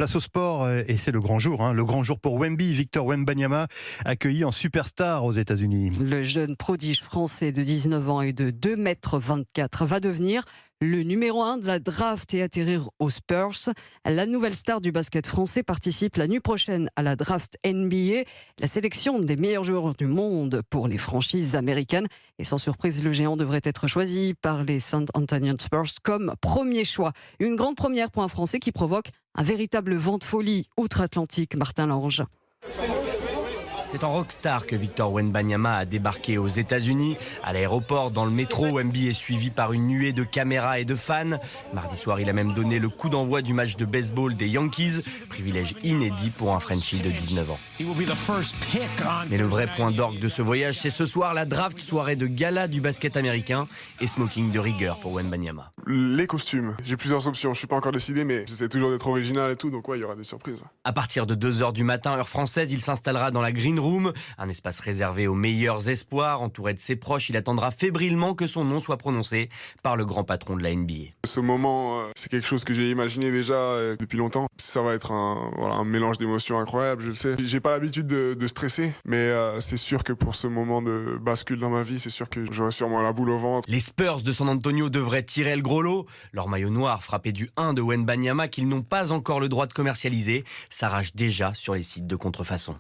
Place au sport, et c'est le grand jour, le grand jour pour Wemby, Victor Wembanyama, accueilli en superstar aux États-Unis. Le jeune prodige français de 19 ans et de 2,24 m va devenir le numéro 1 de la draft et atterrir aux Spurs. La nouvelle star du basket français participe la nuit prochaine à la draft NBA, la sélection des meilleurs joueurs du monde pour les franchises américaines. Et sans surprise, le géant devrait être choisi par les San Antonio Spurs comme premier choix. Une grande première pour un Français qui provoque un véritable vent de folie outre-Atlantique, Martin Lange. C'est en rockstar que Victor Wembanyama a débarqué aux États-Unis. À l'aéroport, dans le métro, Wemby est suivi par une nuée de caméras et de fans. Mardi soir, il a même donné le coup d'envoi du match de baseball des Yankees. Privilège inédit pour un Frenchie de 19 ans. Mais le vrai point d'orgue de ce voyage, c'est ce soir la draft, soirée de gala du basket américain et smoking de rigueur pour Wembanyama. Les costumes, j'ai plusieurs options, je suis pas encore décidé, mais j'essaie toujours d'être original et tout, donc ouais, il y aura des surprises. À partir de 2h du matin, heure française, il s'installera dans la Green Room, un espace réservé aux meilleurs espoirs. Entouré de ses proches, il attendra fébrilement que son nom soit prononcé par le grand patron de la NBA. Ce moment, c'est quelque chose que j'ai imaginé déjà depuis longtemps. Ça va être un mélange d'émotions incroyable, je le sais. J'ai pas l'habitude de stresser, mais c'est sûr que pour ce moment de bascule dans ma vie, c'est sûr que j'aurai sûrement la boule au ventre. Les Spurs de San Antonio devraient tirer le gros lot. Leur maillot noir frappé du 1 de Wembanyama qu'ils n'ont pas encore le droit de commercialiser s'arrache déjà sur les sites de contrefaçon.